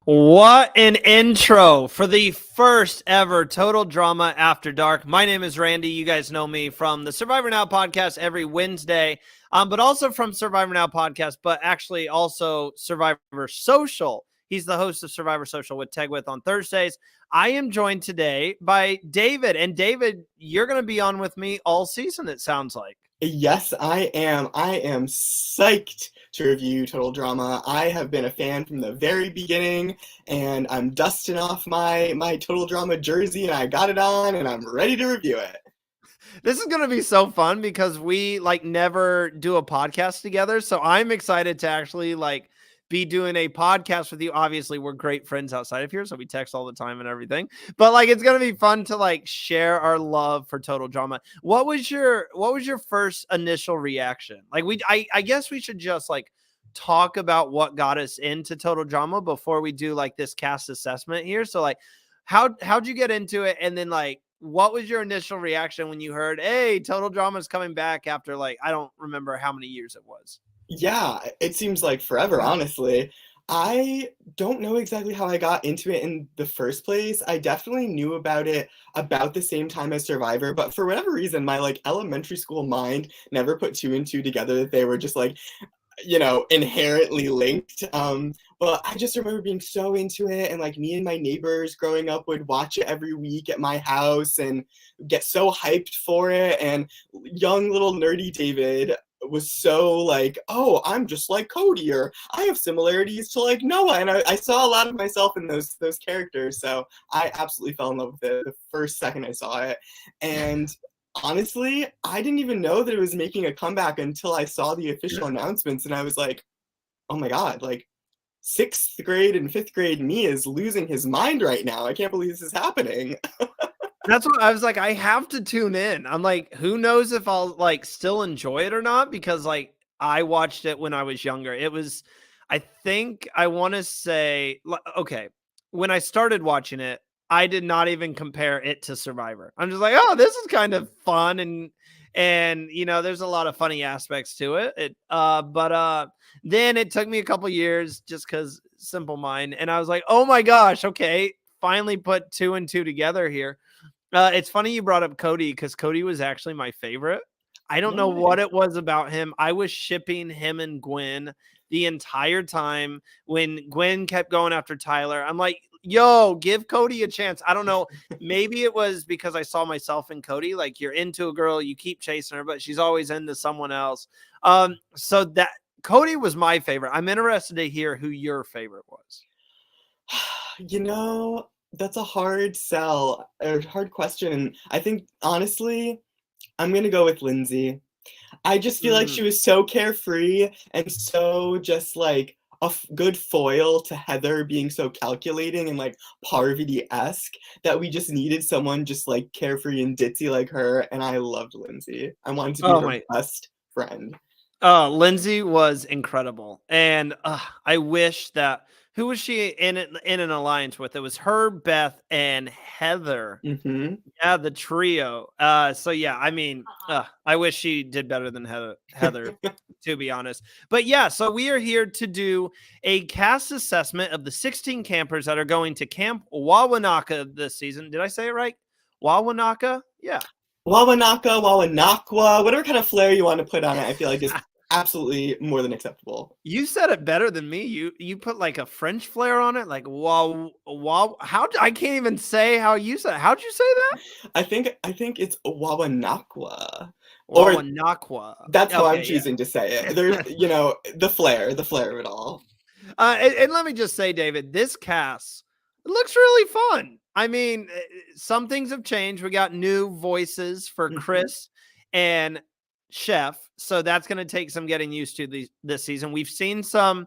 What an intro for the first ever Total Drama After Dark. My name is Randy. You guys know me from the Survivor Now podcast every Wednesday, but also from Survivor Now podcast, but actually also Survivor Social. He's the host of Survivor Social with Tegwith on Thursdays. I am joined today by David. And David, you're going to be on with me all season, it sounds like. Yes, I am. I am psyched to review Total Drama. I have been a fan from the very beginning, and I'm dusting off my Total Drama jersey, and I got it on, and I'm ready to review it. This is going to be so fun because we never do a podcast together. So I'm excited to actually be doing a podcast with you. Obviously, we're great friends outside of here, so we text all the time and everything. But it's going to be fun to share our love for Total Drama. What was your first initial reaction? I guess we should just talk about what got us into Total Drama before we do this cast assessment here. So how'd you get into it, and then what was your initial reaction when you heard, hey, Total Drama is coming back after I don't remember how many years it was? Yeah, it seems like forever, honestly. I don't know exactly how I got into it in the first place. I definitely knew about it about the same time as Survivor, but for whatever reason, my elementary school mind never put two and two together that they were just inherently linked. But I just remember being so into it, and me and my neighbors growing up would watch it every week at my house and get so hyped for it. And young little nerdy David was so oh, I'm just like Cody, or I have similarities to Noah, and I saw a lot of myself in those characters. So I absolutely fell in love with it the first second I saw it. And honestly, I didn't even know that it was making a comeback until I saw the official announcements, and I was like, oh my god, sixth grade and fifth grade me is losing his mind right now. I can't believe this is happening. That's what I was like, I have to tune in. I'm like, who knows if I'll still enjoy it or not? Because I watched it when I was younger. It was, I think I want to say, okay, when I started watching it, I did not even compare it to Survivor. I'm just like, oh, this is kind of fun, and there's a lot of funny aspects to it. But then it took me a couple years just because simple mind, and I was like, oh my gosh, okay, finally put two and two together here. It's funny you brought up Cody, because Cody was actually my favorite. I don't No know what way. it was about him. I was shipping him and Gwen the entire time. When Gwen kept going after Tyler, I'm like, yo, give Cody a chance. I don't know. Maybe it was because I saw myself in Cody. You're into a girl, you keep chasing her, but she's always into someone else. So that Cody was my favorite. I'm interested to hear who your favorite was. That's a hard sell, or hard question. And I think, honestly, I'm going to go with Lindsay. I just feel like she was so carefree and so just a good foil to Heather being so calculating and Parvati-esque, that we just needed someone just carefree and ditzy like her. And I loved Lindsay. I wanted to be her best friend. Lindsay was incredible, and I wish that, who was she in an alliance with? It was her, Beth, and Heather. Mm-hmm. Yeah, the trio. So yeah, I mean, I wish she did better than Heather, to be honest. But yeah, so we are here to do a cast assessment of the 16 campers that are going to Camp Wawanakwa this season. Did I say it right? Wawanakwa? Yeah. Wawanakwa, whatever kind of flair you want to put on it, I feel like is absolutely more than acceptable. You said it better than me. You put a French flair on it, wow. How I can't even say how you said it. How'd you say that? I think it's Wawanakwa. Wawanakwa. That's how I'm choosing to say it. There's the flair of it all. And let me just say, David, this cast looks really fun. I mean, some things have changed. We got new voices for Chris and Chef, so that's going to take some getting used to this season. We've seen some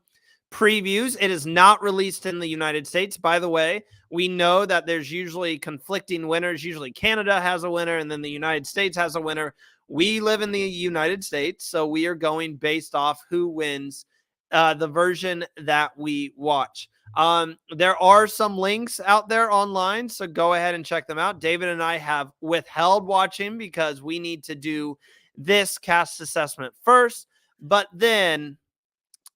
previews. It is not released in the United States, by the way. We know that there's usually conflicting winners. Usually Canada has a winner, and then the United States has a winner. We live in the United States, so we are going based off who wins the version that we watch. There are some links out there online, so go ahead and check them out. David and I have withheld watching because we need to do this cast assessment first, but then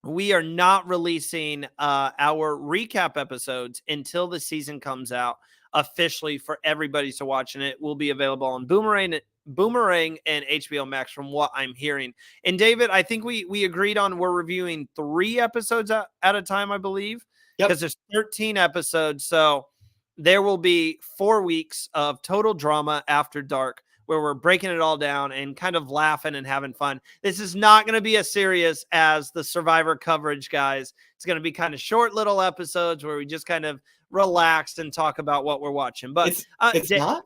we are not releasing our recap episodes until the season comes out officially for everybody to watch, and it will be available on Boomerang and HBO Max from what I'm hearing. And David, I think we agreed on we're reviewing 3 episodes at a time, I believe, because Yep. there's 13 episodes. So there will be 4 weeks of total drama after dark where we're breaking it all down and kind of laughing and having fun. This is not going to be as serious as the Survivor coverage, guys. It's going to be kind of short little episodes where we just kind of relax and talk about what we're watching. But It's not.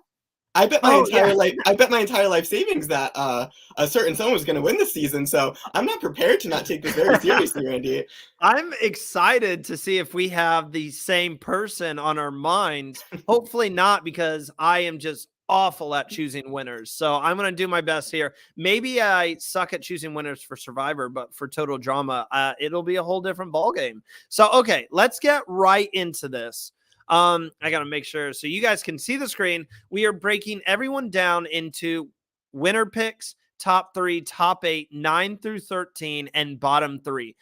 I bet my entire life savings that a certain someone was going to win this season. So I'm not prepared to not take this very seriously, Randy. I'm excited to see if we have the same person on our minds. Hopefully not, because I am just awful at choosing winners. So I'm going to do my best here. Maybe I suck at choosing winners for Survivor, but for Total Drama, it'll be a whole different ballgame. So, okay, let's get right into this. I got to make sure so you guys can see the screen. We are breaking everyone down into winner picks, top 3, top 8, 9 through 13, and bottom 3.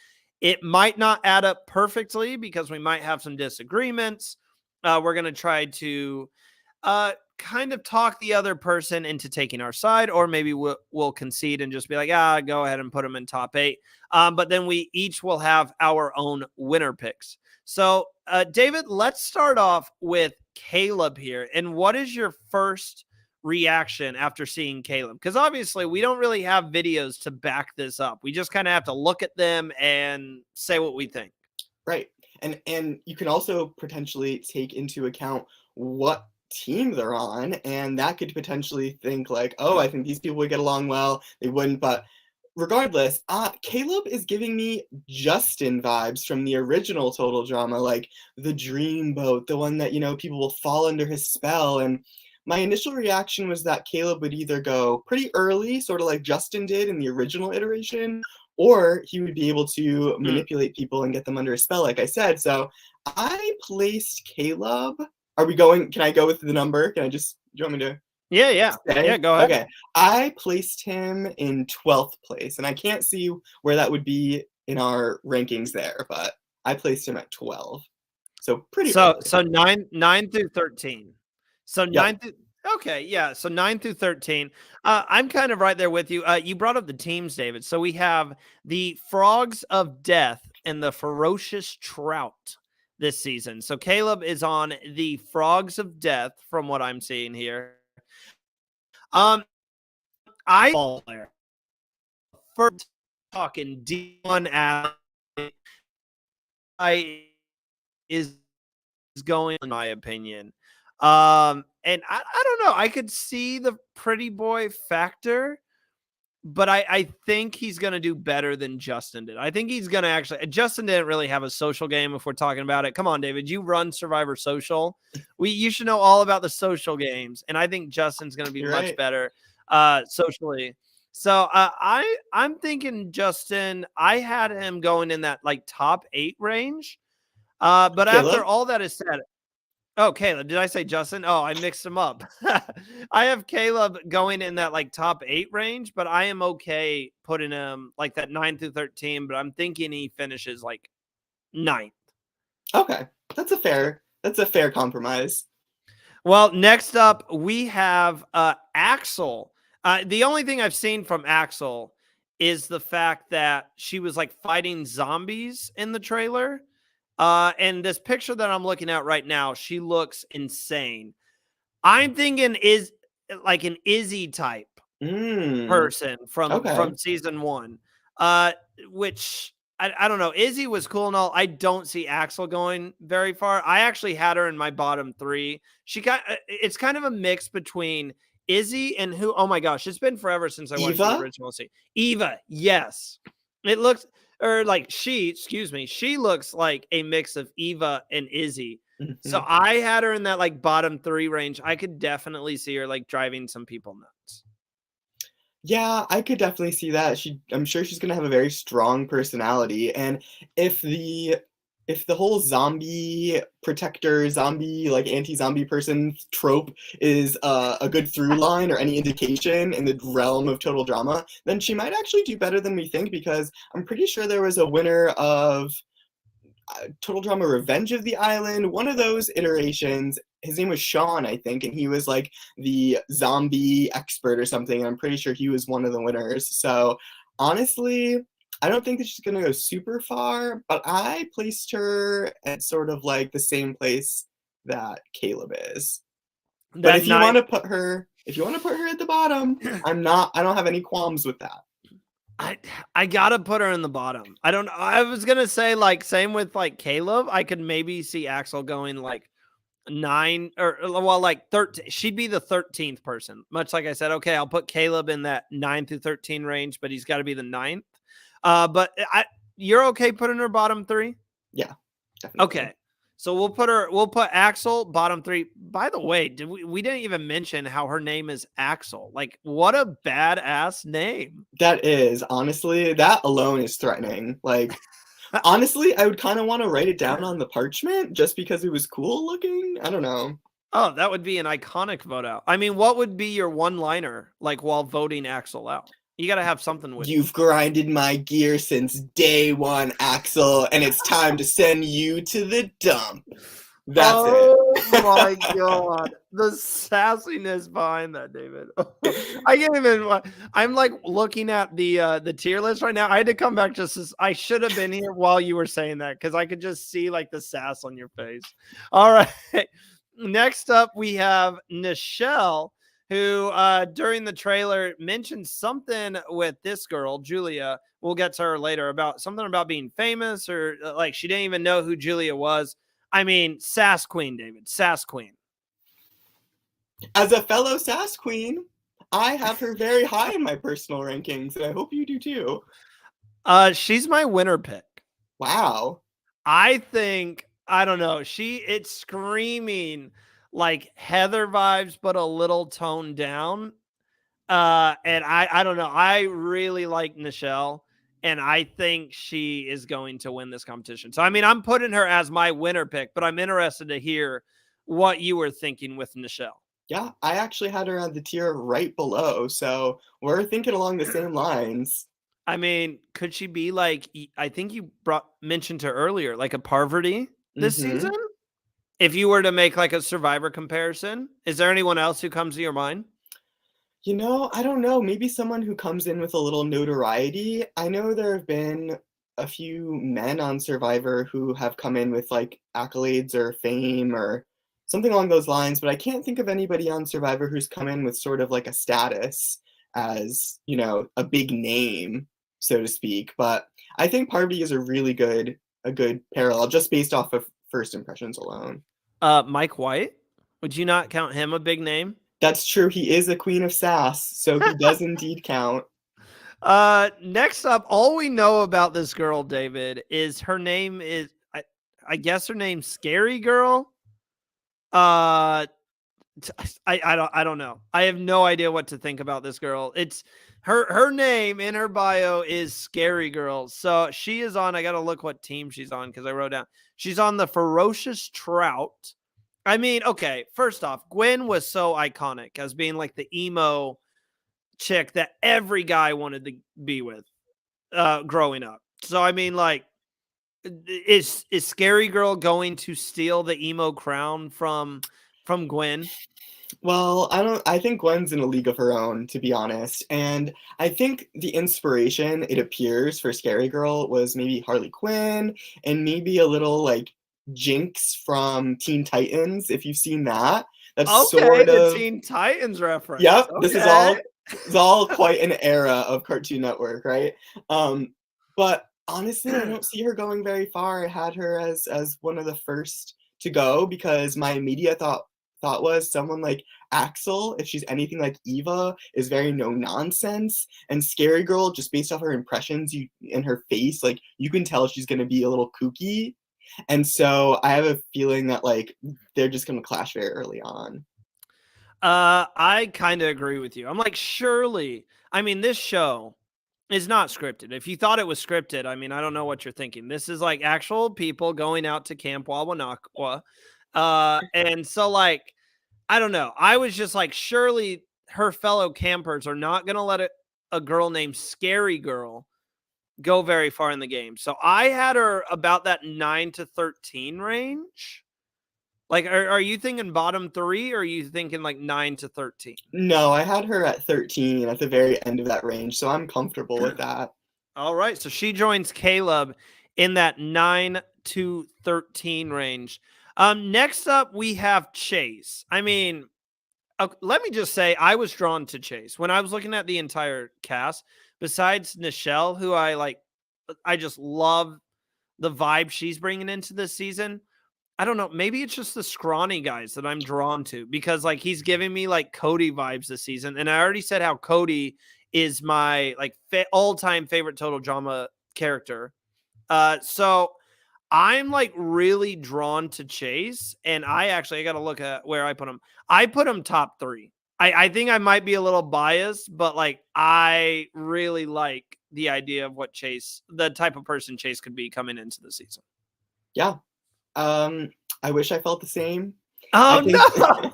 It might not add up perfectly because we might have some disagreements. We're going to try to kind of talk the other person into taking our side, or maybe we'll concede and just be like, go ahead and put them in top 8. But then we each will have our own winner picks. So, David, let's start off with Caleb here. And what is your first reaction after seeing Caleb? Because obviously we don't really have videos to back this up. We just kind of have to look at them and say what we think. Right. And you can also potentially take into account what team they're on, and that could potentially think like, oh, I think these people would get along well. They wouldn't, but regardless, Caleb is giving me Justin vibes from the original Total Drama, like the dreamboat, the one that, people will fall under his spell. And my initial reaction was that Caleb would either go pretty early, sort of like Justin did in the original iteration, or he would be able to manipulate people and get them under a spell, like I said. So I placed Caleb. Can I go with the number? Do you want me to? Yeah, go ahead. Okay, I placed him in 12th place, and I can't see where that would be in our rankings there, but I placed him at 12. So pretty early. So 9 through 13. So Yep. 9 through okay, yeah. So 9 through 13. I'm kind of right there with you. You brought up the teams, David. So we have the Frogs of Death and the Ferocious Trout this season. So Caleb is on the Frogs of Death, from what I'm seeing here. I first talking D1 is going, in my opinion. And I don't know. I could see the pretty boy factor, but I think he's going to do better than Justin did. I think he's going to actually. Justin didn't really have a social game if we're talking about it. Come on, David. You run Survivor Social. You should know all about the social games. And I think Justin's going to be much better socially. So I'm thinking Justin, I had him going in that like top 8 range. But Caleb? After all that is said, oh, Caleb, did I say Justin? Oh, I mixed him up. I have Caleb going in that like top 8 range, but I am okay putting him like that 9 through 13, but I'm thinking he finishes like 9th. Okay. That's a fair compromise. Well, next up we have Axel. The only thing I've seen from Axel is the fact that she was like fighting zombies in the trailer. And this picture that I'm looking at right now, she looks insane. I'm thinking is like an Izzy type person from season 1, which I don't know. Izzy was cool and all. I don't see Axel going very far. I actually had her in my bottom 3. It's kind of a mix between Izzy and who? Oh my gosh, it's been forever since I watched the original scene. Eva, yes. It looks she looks like a mix of Eva and Izzy. So I had her in that like bottom 3 range. I could definitely see her like driving some people nuts. Yeah, I could definitely see that. I'm sure she's going to have a very strong personality. And if the if the whole zombie protector, zombie like anti-zombie person trope is a good through line or any indication in the realm of total drama, then she might actually do better than we think, because I'm pretty sure there was a winner of Total Drama Revenge of the Island, one of those iterations. His name was Sean, I think, and he was like the zombie expert or something. And I'm pretty sure he was one of the winners. So honestly, I don't think that she's gonna go super far, but I placed her at sort of like the same place that Caleb is. But That night, if you want to put her at the bottom, I don't have any qualms with that. I gotta put her in the bottom. I don't. I was gonna say like same with like Caleb. I could maybe see Axel going like 9 or well like 13. She'd be the 13th person. Much like I said, okay, I'll put Caleb in that 9 through 13 range, but he's got to be the 9th. But you're okay putting her bottom 3? Yeah, definitely. Okay. So we'll put Axel bottom 3. By the way, we didn't even mention how her name is Axel. Like, what a badass name. That is, honestly, that alone is threatening. Like, honestly, I would kind of want to write it down on the parchment just because it was cool looking. I don't know. Oh, that would be an iconic vote out. I mean, what would be your one-liner like while voting Axel out? You got to have something with You've grinded my gear since day one, Axel, and it's time to send you to the dump. That's it. Oh my god, the sassiness behind that, David. I can't even. I'm like looking at the tier list right now. I had to come back just as I should have been here while you were saying that because I could just see like the sass on your face. All right, next up we have Nichelle, who during the trailer mentioned something with this girl Julia. We'll get to her later about something about being famous or like she didn't even know who Julia was. I mean, Sass Queen, David. Sass Queen. As a fellow Sass Queen, I have her very high in my personal rankings, and I hope you do too. She's my winner pick. Wow. I think, I don't know, it's screaming like Heather vibes, but a little toned down. And I don't know. I really like Nichelle. And I think she is going to win this competition. So, I mean, I'm putting her as my winner pick, but I'm interested to hear what you were thinking with Nichelle. Yeah, I actually had her on the tier right below, so we're thinking along the same lines. I mean, could she be like, I think you mentioned her earlier, like a Parvati this season? If you were to make like a Survivor comparison, is there anyone else who comes to your mind? You know, I don't know. Maybe someone who comes in with a little notoriety. I know there have been a few men on Survivor who have come in with like accolades or fame or something along those lines, but I can't think of anybody on Survivor who's come in with sort of like a status as, you know, a big name, so to speak. But I think Parvati is a good parallel just based off of first impressions alone. Mike White, would you not count him a big name? That's true. He is a queen of sass, so he does indeed count. Next up, all we know about this girl, David, is her name is I guess her name's Scary Girl. I don't know. I have no idea what to think about this girl. It's her name in her bio is Scary Girl. So she is on. I got to look what team she's on because I wrote down. She's on the Ferocious Trout. I mean, okay. First off, Gwen was so iconic as being like the emo chick that every guy wanted to be with growing up. So I mean, like, is Scary Girl going to steal the emo crown from Gwen? Well, I think Gwen's in a league of her own, to be honest. And I think the inspiration, it appears, for Scary Girl was maybe Harley Quinn and maybe a little like Jinx from Teen Titans, if you've seen that. That's Okay, sort the of Teen Titans reference. Yep, Okay. this is all quite an era of Cartoon Network, right? But honestly, I don't see her going very far. I had her as one of the first to go because my immediate thought was someone like Axel, if she's anything like Eva, is very no nonsense. And Scary Girl, just based off her impressions in her face, like you can tell she's gonna be a little kooky. And so I have a feeling that like they're just gonna clash very early on. I kind of agree with you. I'm like, surely. I mean, this show It's not scripted. If you thought it was scripted, I mean, I don't know what you're thinking. This is like actual people going out to Camp Wawanakwa. And so like, I don't know. I was just like, surely her fellow campers are not going to let a girl named Scary Girl go very far in the game. So I had her about that 9 to 13 range. Like, are you thinking bottom 3 or are you thinking like 9 to 13? No, I had her at 13 at the very end of that range, so I'm comfortable with that. All right. So she joins Caleb in that 9 to 13 range. Next up, we have Chase. I mean, let me just say, I was drawn to Chase when I was looking at the entire cast. Besides Nichelle, who I just love the vibe she's bringing into this season. I don't know. Maybe it's just the scrawny guys that I'm drawn to because like he's giving me like Cody vibes this season. And I already said how Cody is my like all-time favorite total drama character. So I'm like really drawn to Chase. And I got to look at where I put him. I put him top 3. I think I might be a little biased, but like I really like the idea of what Chase, the type of person Chase could be coming into the season. Yeah. I wish I felt the same. Oh, no!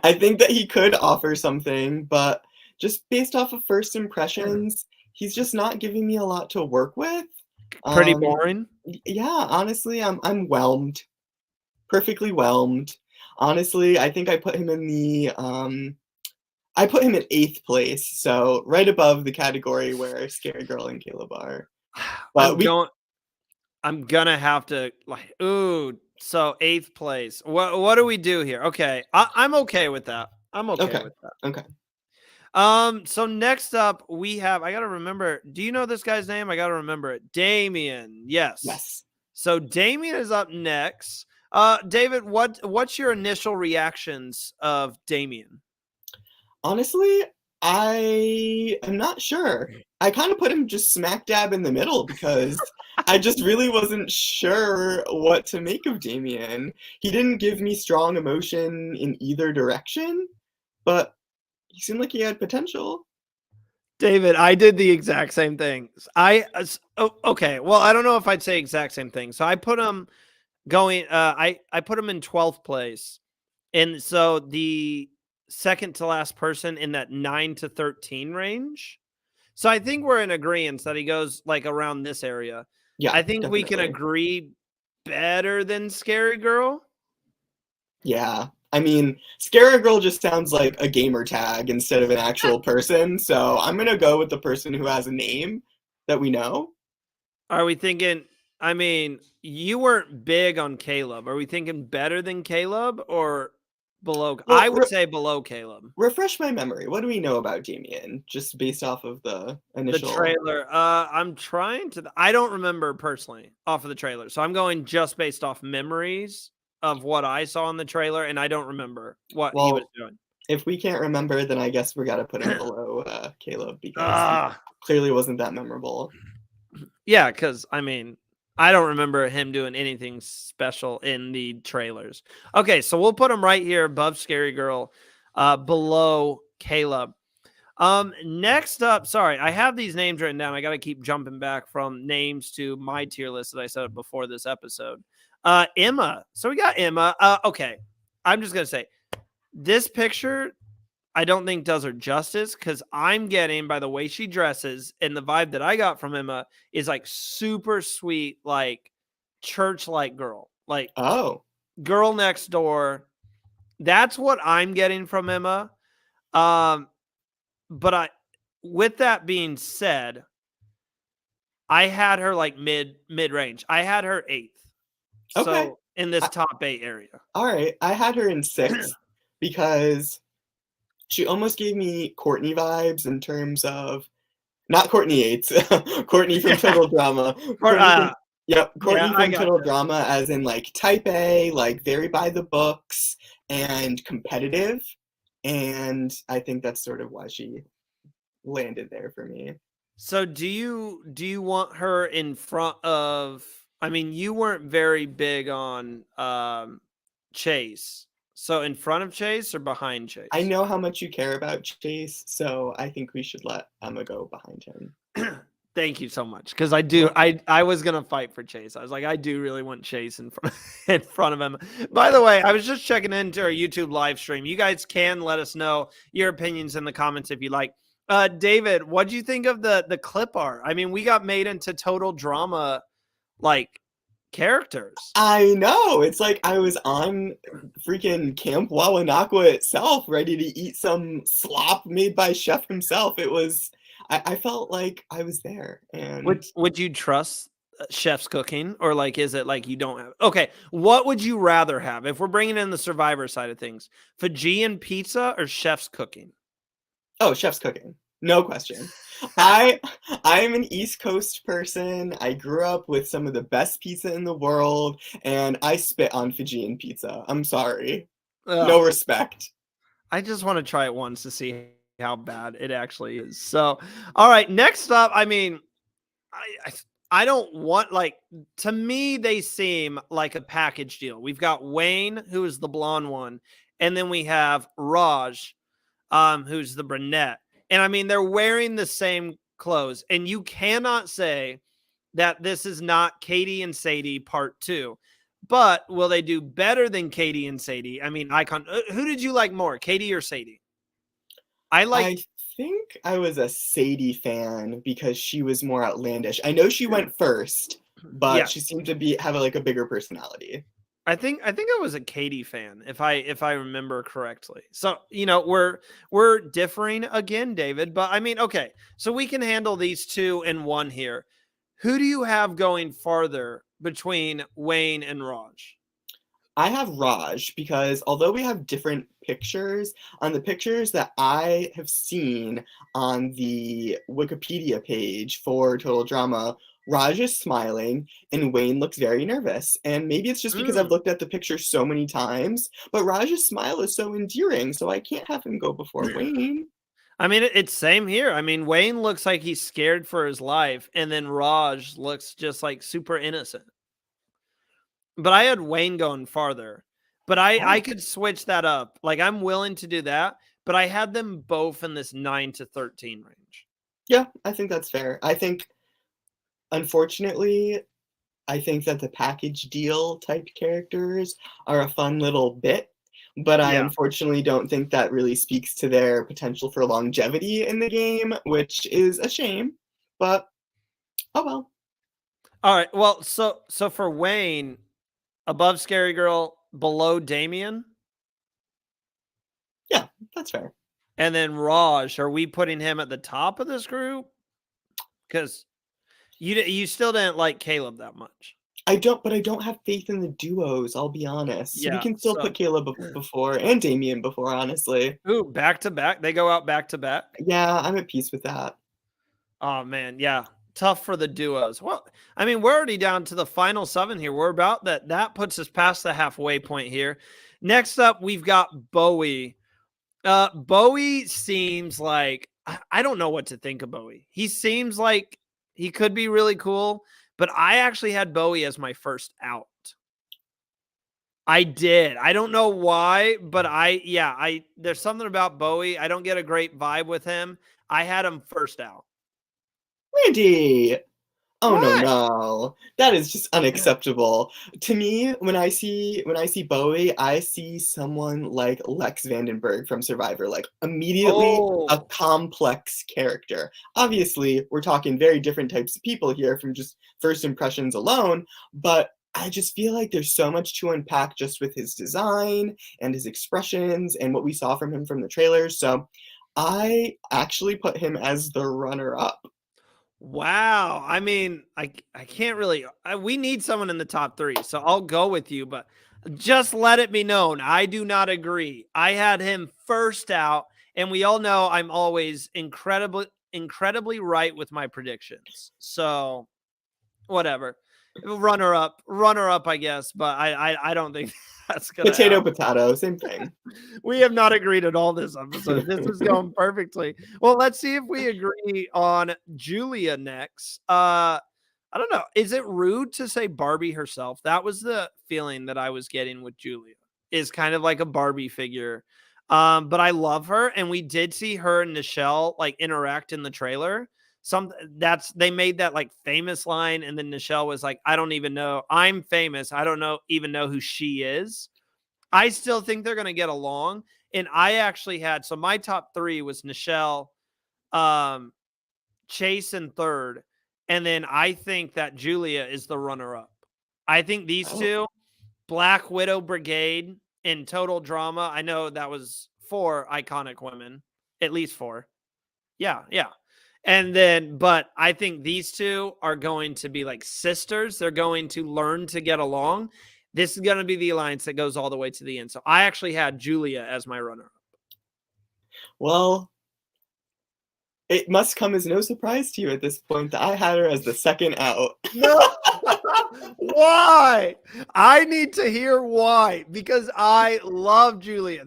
I think that he could offer something, but just based off of first impressions, he's just not giving me a lot to work with. Pretty boring. Yeah, honestly, I'm whelmed. Perfectly whelmed. Honestly, I think I put him in the I put him in 8th place, so right above the category where Scary Girl and Caleb are. But I'm gonna have to like, so 8th place. What do we do here? Okay, I'm okay with that. I'm okay with that. Okay. So next up we have, I gotta remember. Do you know this guy's name? I gotta remember it. Damien. Yes. So Damien is up next. David, what's your initial reactions of Damien? Honestly, I am not sure. I kind of put him just smack dab in the middle because I just really wasn't sure what to make of Damien. He didn't give me strong emotion in either direction, but he seemed like he had potential. David, I did the exact same thing. Okay. Well, I don't know if I'd say exact same thing. So I put him going. I put him in 12th place, and so the second to last person in that 9 to 13 range. So I think we're in agreement that he goes like around this area. Yeah, I think definitely. we can agree better than Scary Girl. Yeah. I mean, Scary Girl just sounds like a gamer tag instead of an actual person, so I'm gonna go with the person who has a name that we know. Are we thinking, I mean, you weren't big on Caleb. Are we thinking better than Caleb or below? Well, I would say below Caleb. Refresh my memory. What do we know about Damien, just based off of the initial... The trailer. I'm trying to, I don't remember personally off of the trailer. So I'm going just based off memories of what I saw in the trailer, and I don't remember what he was doing. If we can't remember, then I guess we got to put him below Caleb because he clearly wasn't that memorable. Yeah, because I mean, I don't remember him doing anything special in the trailers. Okay, so we'll put him right here above Scary Girl, below Caleb. Next up, sorry, I have these names written down. I got to keep jumping back from names to my tier list that I set up before this episode. Emma. So we got Emma. Okay, I'm just gonna say this picture I don't think does her justice because I'm getting, by the way she dresses and the vibe that I got from Emma is like super sweet, like church-like girl, like girl next door. That's what I'm getting from Emma. But with that being said, I had her like mid range. I had her 8th. Okay. So in this top 8 area. All right. I had her in 6th because she almost gave me Courtney vibes in terms of not Courtney Yates, Courtney from Total Drama. Courtney from Total Drama, as in like type A, like very by the books and competitive. And I think that's sort of why she landed there for me. So do you want her in front of? I mean, you weren't very big on Chase. So in front of Chase or behind Chase? I know how much you care about Chase, so I think we should let Emma go behind him. Thank you so much. Because I was gonna fight for Chase. I was like, I do really want Chase in front in front of him. By the way, I was just checking into our YouTube live stream. You guys can let us know your opinions in the comments if you like. David, what do you think of the clip art? I mean, we got made into total drama like characters. I know. It's like I was on freaking Camp Wawanakwa itself, ready to eat some slop made by Chef himself. I felt like I was there. And Would you trust Chef's cooking, or like is it like you don't have? Okay, what would you rather have if we're bringing in the Survivor side of things? Fijian pizza or Chef's cooking? oh, Chef's cooking. No question. I'm an East Coast person. I grew up with some of the best pizza in the world, and I spit on Fijian pizza. I'm sorry. No Ugh. respect. I just want to try it once to see how bad it actually is. So, all right, next up, I mean, I don't want like to me they seem like a package deal. We've got Wayne, who is the blonde one, and then we have Raj, who's the brunette. And I mean, they're wearing the same clothes, and you cannot say that this is not Katie and Sadie part 2. But will they do better than Katie and Sadie? I mean, icon. Who did you like more, Katie or Sadie? I like. I think I was a Sadie fan because she was more outlandish. I know she went first, but Yeah, she seemed to have like a bigger personality. I think I was a Katie fan if I remember correctly. So, we're differing again, David, but I mean, okay. So we can handle these two in one here. Who do you have going farther between Wayne and Raj? I have Raj because although we have different pictures, on the pictures that I have seen on the Wikipedia page for Total Drama, Raj is smiling and Wayne looks very nervous. And maybe it's just because I've Mm. looked at the picture so many times, but Raj's smile is so endearing, so I can't have him go before Wayne. I mean, it's same here. I mean, Wayne looks like he's scared for his life, and then Raj looks just like super innocent. But I had Wayne going farther. But I Oh, could switch that up. Like I'm willing to do that, but I had them both in this 9 to 13 range. yeah, I think that's fair. Unfortunately, I think that the package deal type characters are a fun little bit, but I Yeah. unfortunately don't think that really speaks to their potential for longevity in the game, which is a shame. But oh well. All right. Well, so for Wayne, above Scary Girl, below Damien, Yeah, that's fair. and then Raj, are we putting him at the top of this group? Because you still didn't like Caleb that much. But I don't have faith in the duos, I'll be honest. We Yeah. can still So put Caleb before and Damien before, honestly. ooh, back to back. They go out back to back. Yeah, I'm at peace with that. Oh man, yeah. Tough for the duos. Well, I mean, we're already down to the final 7 here. We're about that. That puts us past the halfway point here. Next up, we've got Bowie. Bowie seems like I don't know what to think of Bowie. He seems like he could be really cool, but I actually had Bowie as my first out. I did. I don't know why, but there's something about Bowie. I don't get a great vibe with him. I had him first out. Randy! Oh no, Why? no. That is just unacceptable. To me, when I see Bowie, I see someone like Lex Vandenberg from Survivor, like immediately a Oh, complex character. Obviously, we're talking very different types of people here from just first impressions alone, but I just feel like there's so much to unpack just with his design and his expressions and what we saw from him from the trailers. So I actually put him as the runner up. wow. I mean, I can't really. We need someone in the top 3, so I'll go with you. But just let it be known, I do not agree. I had him first out, and we all know I'm always incredibly right with my predictions. So whatever, runner up, I guess. But I don't think that's gonna Potato, happen. potato, same thing. We have not agreed at all this episode. This is going perfectly. Well, let's see if we agree on Julia next. I don't know. Is it rude to say Barbie herself? That was the feeling that I was getting with Julia. Is kind of like a Barbie figure. But I love her, and we did see her and Nichelle like interact in the trailer. they made that like famous line, and then Nichelle was like, I don't even know. I'm famous. I don't even know who she is. I still think they're going to get along. And I actually had, so my top 3 was Nichelle, Chase in third. And then I think that Julia is the runner up. I think these two, Black Widow Brigade in total drama. I know that was 4 iconic women, at least 4. Yeah. And then, but I think these two are going to be like sisters. They're going to learn to get along. This is going to be the alliance that goes all the way to the end. So I actually had Julia as my runner-up. Well, it must come as no surprise to you at this point that I had her as the second out. No. Why? I need to hear why, because I love Julia.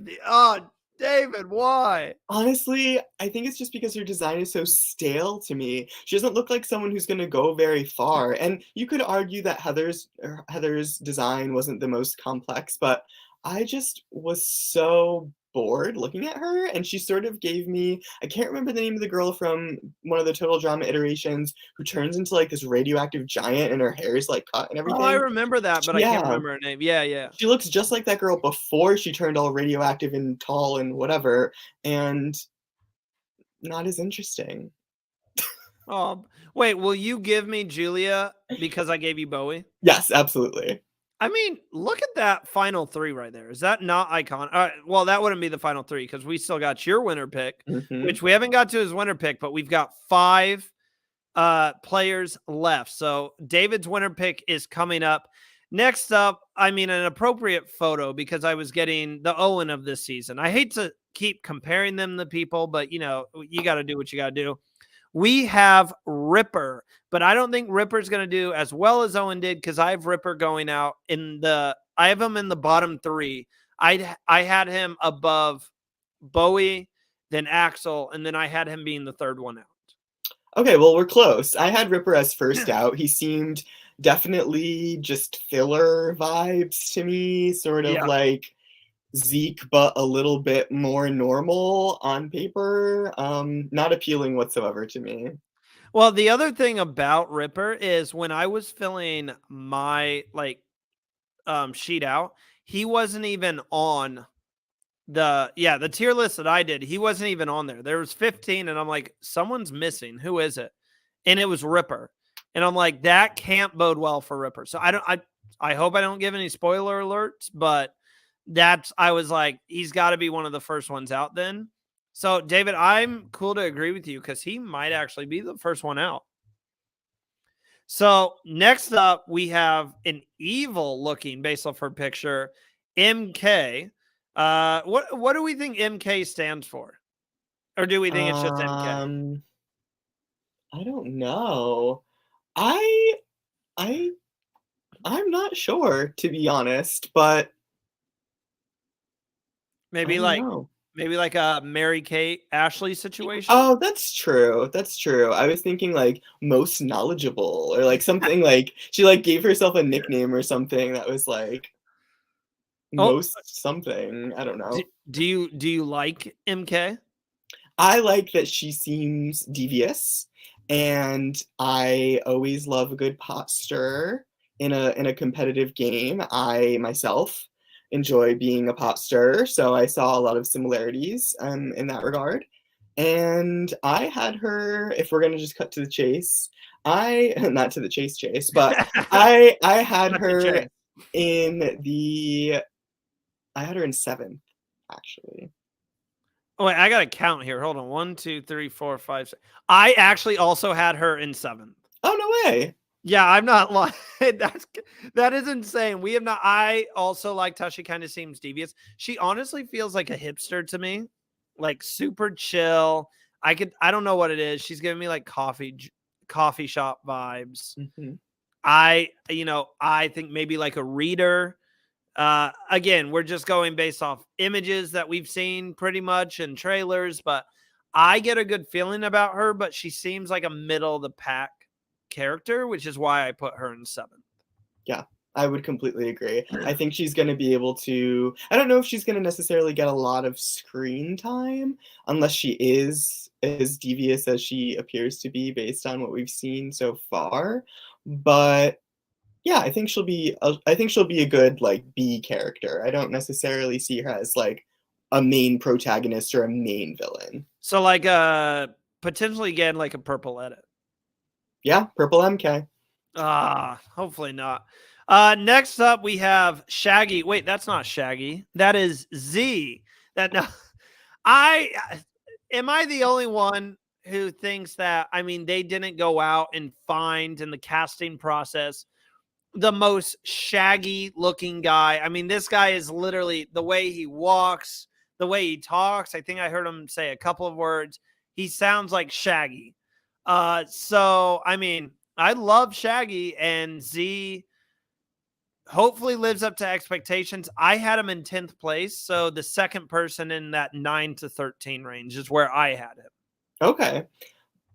David, why? Honestly, I think it's just because her design is so stale to me. She doesn't look like someone who's going to go very far. And you could argue that Heather's design wasn't the most complex, but I just was so bored looking at her, and she sort of gave me, I can't remember the name of the girl from one of the Total Drama iterations who turns into like this radioactive giant and her hair is like cut and everything. Oh, I remember that, but I can't remember her name. Yeah. She looks just like that girl before she turned all radioactive and tall and whatever, and not as interesting. Oh, wait, will you give me Julia because I gave you Bowie? Yes, absolutely. I mean, look at that final 3 right there. Is that not iconic? Well, that wouldn't be the final 3 because we still got your winner pick, which we haven't got to his winner pick, but we've got 5 players left. So David's winner pick is coming up. Next up, I mean, an appropriate photo because I was getting the Owen of this season. I hate to keep comparing them to people, but you got to do what you got to do. We have Ripper, but I don't think Ripper's going to do as well as Owen did because I have Ripper going out I have him in the bottom 3. I had him above Bowie, then Axel, and then I had him being the third one out. Okay, well, we're close. I had Ripper as first out. He seemed definitely just filler vibes to me, sort of like Zeke, but a little bit more normal on paper. Not appealing whatsoever to me. Well, the other thing about Ripper is when I was filling my sheet out, he wasn't even on the tier list that I did. He wasn't even on there. There was 15 and I'm like, someone's missing. Who is it? And it was Ripper. And I'm like, that can't bode well for Ripper. So I hope I don't give any spoiler alerts, but I was like, he's got to be one of the first ones out then. So, David, I'm cool to agree with you because he might actually be the first one out. So, next up, we have an evil-looking, based off her picture, MK. What do we think MK stands for? Or do we think it's just MK? I don't know. I'm not sure, to be honest, but maybe like a Mary-Kate Ashley situation. Oh, that's true. That's true. I was thinking like most knowledgeable or like something like she like gave herself a nickname or something that was like most something. I don't know. Do you like MK? I like that she seems devious, and I always love a good pot stir in a competitive game. I myself enjoy being a pot stirrer, so I saw a lot of similarities in that regard. And I had her, if we're gonna just cut to the chase, not to the chase, but I had her I had her in 7th, actually. Oh, wait, I got to count here. Hold on. 1, 2, 3, 4, 5, 6. I actually also had her in 7th. Oh, no way. Yeah, I'm not lying. That is insane. We have not. I also liked how she kind of seems devious. She honestly feels like a hipster to me, like super chill. I don't know what it is. She's giving me like coffee shop vibes. Mm-hmm. I think maybe like a reader. Again, we're just going based off images that we've seen pretty much and trailers, but I get a good feeling about her, but she seems like a middle of the pack character, which is why I put her in 7th. Yeah, I would completely agree. I think she's going to be able to. I don't know if she's going to necessarily get a lot of screen time unless she is as devious as she appears to be based on what we've seen so far. But yeah, I think she'll be. I think she'll be a good like B character. I don't necessarily see her as like a main protagonist or a main villain. So like potentially again like a purple edit. Yeah, Purple MK. Hopefully not. Next up we have Shaggy. Wait, that's not Shaggy. That is Z. That no, I am I the only one who thinks that? I mean, they didn't go out and find in the casting process the most Shaggy looking guy. I mean, this guy is literally the way he walks, the way he talks. I think I heard him say a couple of words. He sounds like Shaggy. So I mean, I love Shaggy, and Z hopefully lives up to expectations. I had him in 10th place, so the second person in that 9 to 13 range is where I had him. Okay.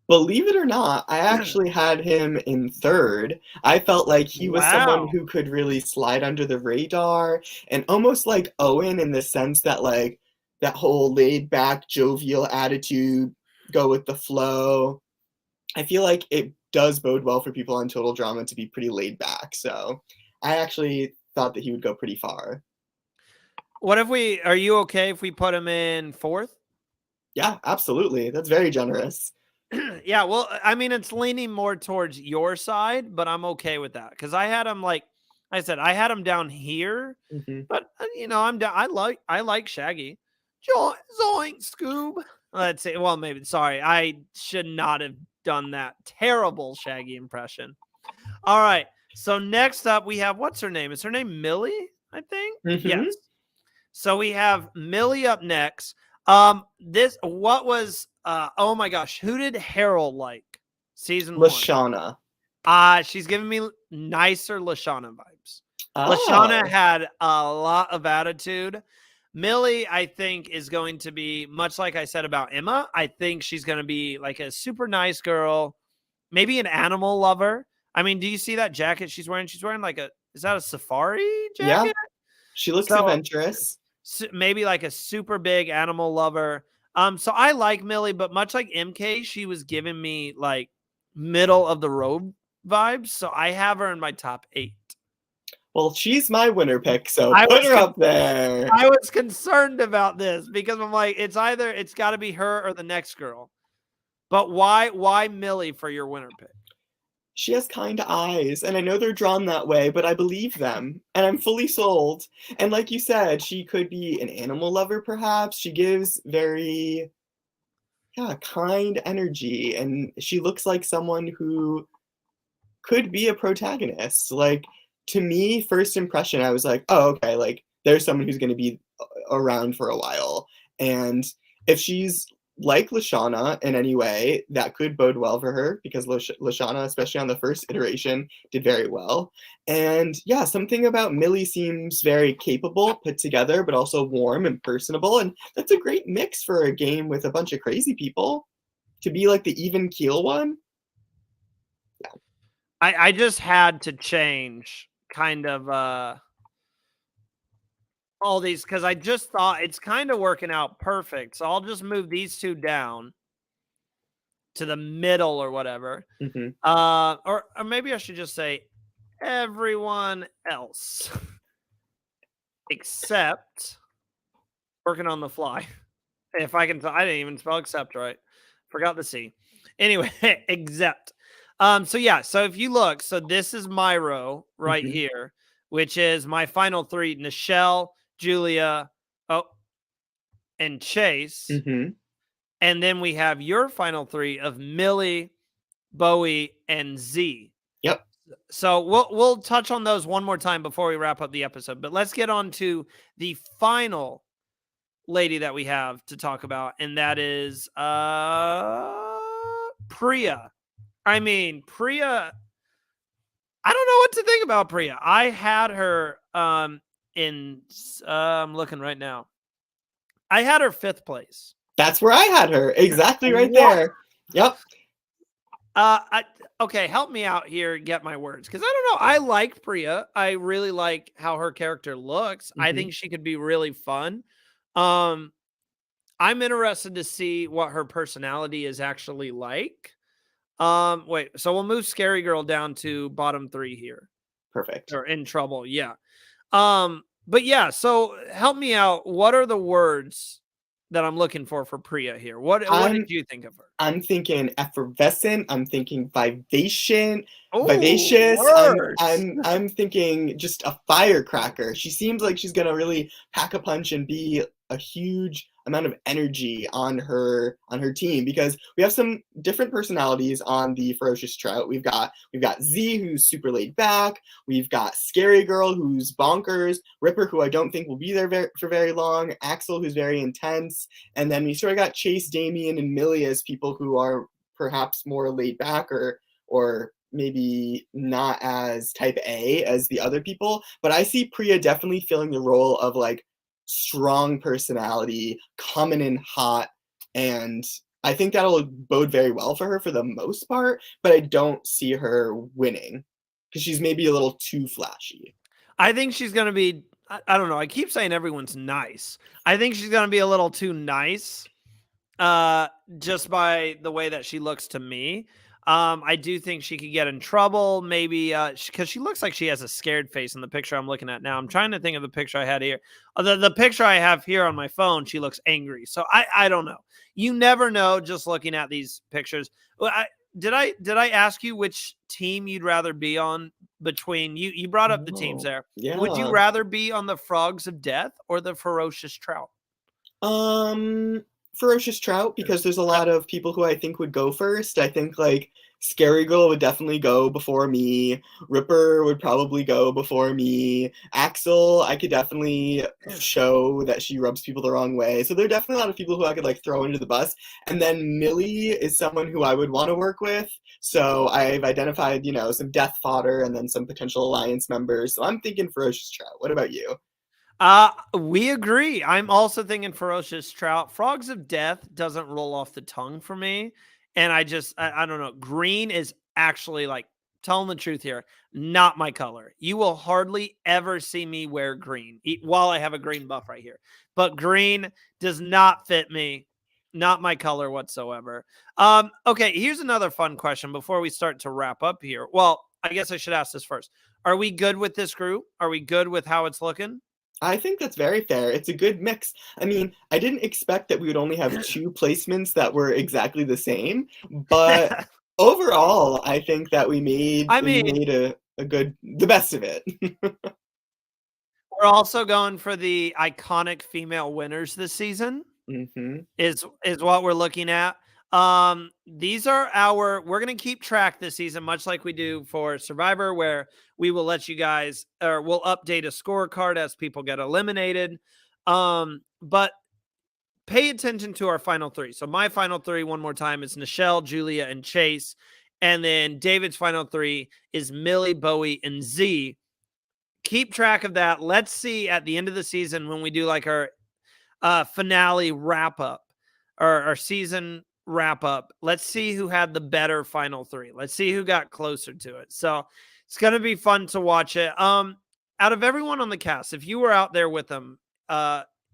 Believe it or not, I actually had him in third. I felt like he was someone Wow. who could really slide under the radar and almost like Owen in the sense that like that whole laid back, jovial attitude, go with the flow. I feel like it does bode well for people on Total Drama to be pretty laid back. So I actually thought that he would go pretty far. What if are you okay if we put him in 4th? Yeah, absolutely. That's very generous. Yeah, well, I mean, it's leaning more towards your side, but I'm okay with that because I had him like I said, I had him down here, Hmm. but you know, I'm down. I like Shaggy. Zoink, Scoob. Let's see. Well, maybe sorry, I should not have done that terrible Shaggy impression. All right. So next up, we have what's her name? Is her name Millie? I think. Hmm. Yes. So we have Millie up next. This what was oh my gosh, who did Harold like? Season 1. Lashana. She's giving me nicer Lashana vibes. Lashana Oh, had a lot of attitude. Millie, I think, is going to be much like I said about Emma. I think she's going to be like a super nice girl, maybe an animal lover. I mean, do you see that jacket she's wearing? She's wearing like is that a safari yeah. jacket? She looks So adventurous. maybe like a super big animal lover. So I like Millie, but much like MK, she was giving me like middle of the road vibes. So I have her in my top 8. Well, she's my winner pick, so I put was her up there. I was concerned about this because I'm like, it's got to be her or the next girl. But why Millie for your winner pick? She has kind eyes, and I know they're drawn that way, but I believe them, and I'm fully sold. And like you said, she could be an animal lover, perhaps. She gives very, yeah, kind energy, and she looks like someone who could be a protagonist. Like, to me, first impression, I was like, oh, okay, like, there's someone who's going to be around for a while. And if she's like Lashana in any way, that could bode well for her because Lashana, especially on the first iteration, did very well. And yeah, something about Millie seems very capable, put together, but also warm and personable. And that's a great mix for a game with a bunch of crazy people to be like the even keel one. I just had to change kind of all these because I just thought it's kind of working out perfect. So I'll just move these two down to the middle or whatever. Hmm. Or maybe I should just say everyone else except working on the fly. If I can, I didn't even spell except right. Forgot the C. Anyway, except. So yeah, so if you look, so this is my row right Hmm. here, which is my final 3: Nichelle, Julia, and Chase. Hmm. And then we have your final 3 of Millie, Bowie, and Z. Yep. So we'll touch on those one more time before we wrap up the episode. But let's get on to the final lady that we have to talk about, and that is Priya. I mean, Priya, I don't know what to think about Priya. I had her in I'm looking right now. I had her 5th place. That's where I had her. Exactly right What? there. Yep. Okay, help me out here. Get my words, because I don't know. I like Priya. I really like how her character looks. I Mhm. think she could be really fun. Um, I'm interested to see what her personality is actually like. Wait, so we'll move Scary Girl down to bottom 3 here, Perfect. or in trouble, yeah. But yeah, so help me out. What are the words that I'm looking for Priya here? What did I'm you think of her? I'm thinking effervescent, I'm thinking Oh, vivacious, words. I'm thinking just a firecracker. She seems like she's gonna really pack a punch and be a huge amount of energy on her team because we have some different personalities on the Ferocious Trout. We've got Z, who's super laid back. We've got Scary Girl, who's bonkers. Ripper, who I don't think will be there for very long. Axel, who's very intense. And then we sort of got Chase, Damien, and Millie as people who are perhaps more laid back or maybe not as type A as the other people. But I see Priya definitely filling the role of like strong personality, coming in hot, and I think that'll bode very well for her for the most part, but I don't see her winning because she's maybe a little too flashy. I think she's gonna be. I don't know. I keep saying everyone's nice. I think she's gonna be a little too nice, uh, just by the way that she looks to me. I do think she could get in trouble, maybe, because she looks like she has a scared face in the picture I'm looking at now. I'm trying to think of the picture I had here. The picture I have here on my phone, she looks angry. So I don't know. You never know just looking at these pictures. Well, did I ask you which team you'd rather be on between you? You brought up the teams Oh, there. Would you yeah. rather be on the Frogs of Death or the Ferocious Trout? Um, Ferocious Trout, because there's a lot of people who I think would go first. I think like Scary Girl would definitely go before me. Ripper would probably go before me. Axel, I could definitely show that she rubs people the wrong way. So there are definitely a lot of people who I could like throw into the bus. And then Millie is someone who I would want to work with. So I've identified, some death fodder and then some potential alliance members. So I'm thinking Ferocious Trout. What about you? We agree. I'm also thinking Ferocious Trout. Frogs of Death doesn't roll off the tongue for me. And I don't know. Green is actually, like, telling the truth here, not my color. You will hardly ever see me wear green while I have a green buff right here. But green does not fit me. Not my color whatsoever. Okay, here's another fun question before we start to wrap up here. Well, I guess I should ask this first. Are we good with this group? Are we good with how it's looking? I think that's very fair. It's a good mix. I mean, I didn't expect that we would only have two placements that were exactly the same, but overall, I think that I we mean, made the best of it. we're also going for the iconic female winners this season Hmm. is what we're looking at. These are we're going to keep track this season, much like we do for Survivor, where we will let you guys, or we'll update a scorecard as people get eliminated. But pay attention to our final 3. So my final 3 one more time is Nichelle, Julia, and Chase. And then David's final 3 is Millie, Bowie, and Z. Keep track of that. Let's see at the end of the season when we do like our finale wrap up, or our season wrap up. Let's see who had the better final 3. Let's see who got closer to it. So it's gonna be fun to watch it. Out of everyone on the cast, if you were out there with them,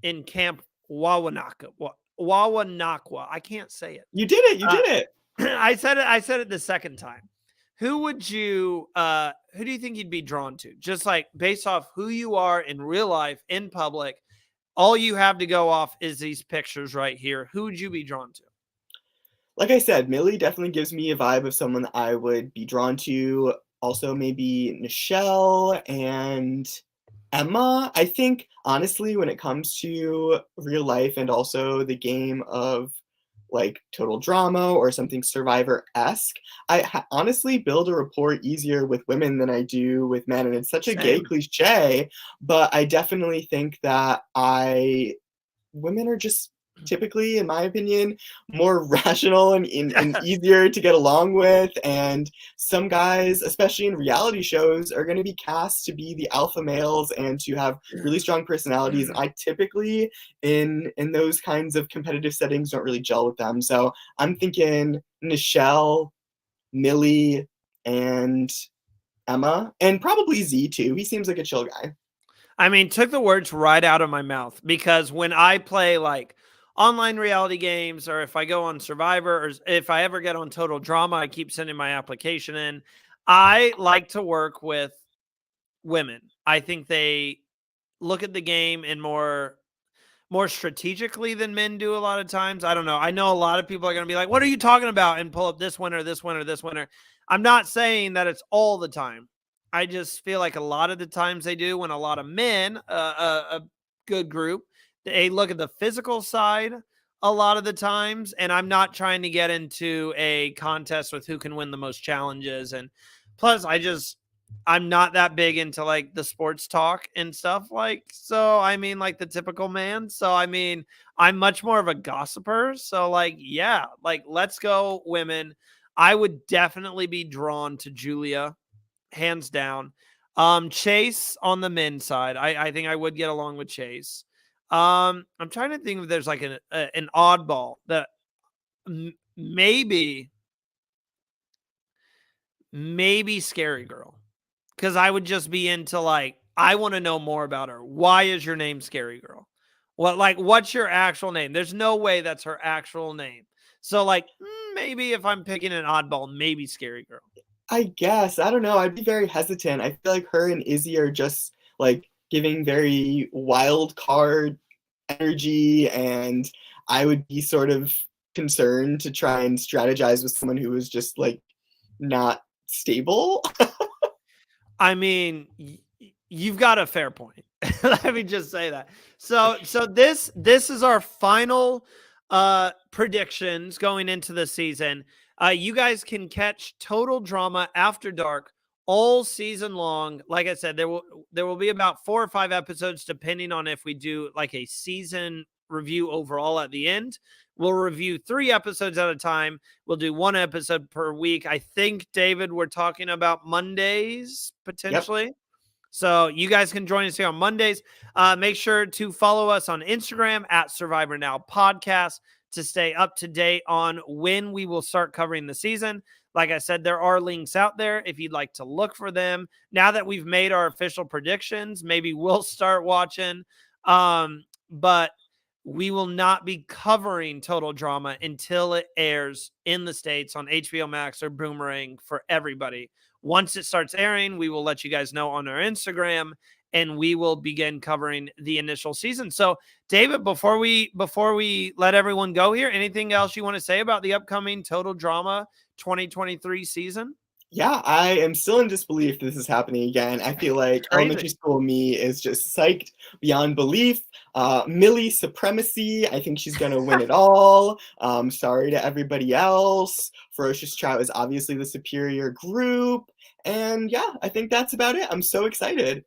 in Camp Wawanakwa, I can't say it. You did it. You Uh, did it. I said it the second time. Who do you think you'd be drawn to? Just like based off who you are in real life, in public, all you have to go off is these pictures right here. Who would you be drawn to? Like I said, Millie definitely gives me a vibe of someone that I would be drawn to. Also, maybe Nichelle and Emma. I think, honestly, when it comes to real life and also the game of like total drama or something Survivor esque, honestly build a rapport easier with women than I do with men. And it's such a gay Same. cliche, but I definitely think that women are just typically, in my opinion, more rational and easier to get along with. And some guys, especially in reality shows, are going to be cast to be the alpha males and to have really strong personalities. And I typically, in those kinds of competitive settings, don't really gel with them. So I'm thinking Nichelle, Millie, and Emma, and probably Z too. He seems like a chill guy. I mean, took the words right out of my mouth, because when I play like online reality games, or if I go on Survivor, or if I ever get on Total Drama, I keep sending my application in. I like to work with women. I think they look at the game in more strategically than men do a lot of times. I don't know. I know a lot of people are going to be like, "What are you talking about?" and pull up this winner, this winner, this winner. I'm not saying that it's all the time. I just feel like a lot of the times they do, when a lot of men, a good group, they look at the physical side a lot of the times. And I'm not trying to get into a contest with who can win the most challenges. And plus, I'm not that big into like the sports talk and stuff, like, so I mean, like the typical man. So I mean, I'm much more of a gossiper. So like, yeah, like let's go women. I would definitely be drawn to Julia, hands down. Chase on the men's side. I think I would get along with Chase. I'm trying to think if there's like an oddball that maybe Scary Girl. Because I would just be into like, I want to know more about her. Why is your name Scary Girl? What's your actual name? There's no way that's her actual name. So like, maybe if I'm picking an oddball, maybe Scary Girl. I guess. I don't know. I'd be very hesitant. I feel like her and Izzy are just like giving very wild card energy, and I would be sort of concerned to try and strategize with someone who is just like not stable. I mean, you've got a fair point. Let me just say that. So this is our final predictions going into the season. You guys can catch Total Drama After Dark all season long. Like I said, there will be about 4 or 5 episodes, depending on if we do like a season review overall at the end. We'll review 3 episodes at a time. We'll do 1 episode per week. I think, David, we're talking about Mondays potentially. Yep. So you guys can join us here on Mondays. Make sure to follow us on Instagram at Survivor Now Podcast to stay up to date on when we will start covering the season. Like I said, there are links out there if you'd like to look for them. Now that we've made our official predictions, maybe we'll start watching. But we will not be covering Total Drama until it airs in the States on HBO Max or Boomerang for everybody. Once it starts airing, we will let you guys know on our Instagram, and we will begin covering the initial season. So, David, before we let everyone go here, anything else you want to say about the upcoming Total Drama 2023 season? Yeah, I am still in disbelief this is happening again. I feel like elementary school me is just psyched beyond belief. Millie supremacy. I think she's going to win it all. Sorry to everybody else. Ferocious Trout is obviously the superior group. And yeah, I think that's about it. I'm so excited.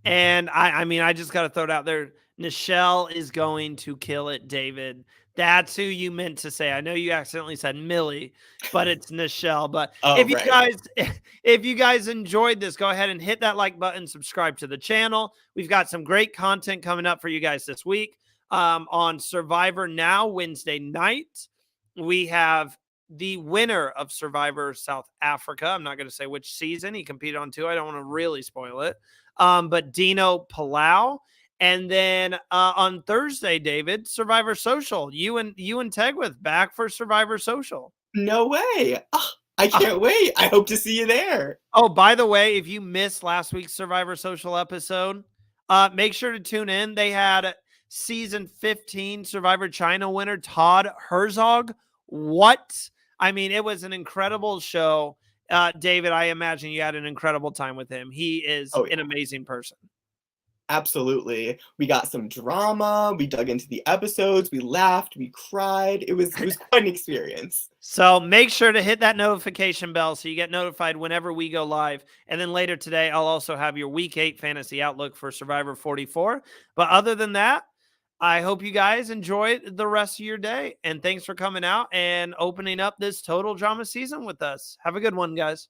And I mean, I just got to throw it out there. Nichelle is going to kill it, David. That's who you meant to say. I know you accidentally said Millie, but it's Nichelle. But if you guys enjoyed this, go ahead and hit that like button, subscribe to the channel. We've got some great content coming up for you guys this week. On Survivor Now, Wednesday night, we have the winner of Survivor South Africa. I'm not going to say which season he competed on too. I don't want to really spoil it. But Dino Palau. And then on Thursday, David, Survivor Social. You and Tegwith back for Survivor Social. No way. Oh, I can't wait. I hope to see you there. Oh, by the way, if you missed last week's Survivor Social episode, make sure to tune in. They had season 15 Survivor China winner Todd Herzog. What? I mean, it was an incredible show. David, I imagine you had an incredible time with him. He is an amazing person. Absolutely. We got some drama. We dug into the episodes. We laughed. We cried. It was quite an experience. So make sure to hit that notification bell so you get notified whenever we go live. And then later today, I'll also have your Week 8 fantasy outlook for Survivor 44. But other than that, I hope you guys enjoyed the rest of your day. And thanks for coming out and opening up this Total Drama season with us. Have a good one, guys.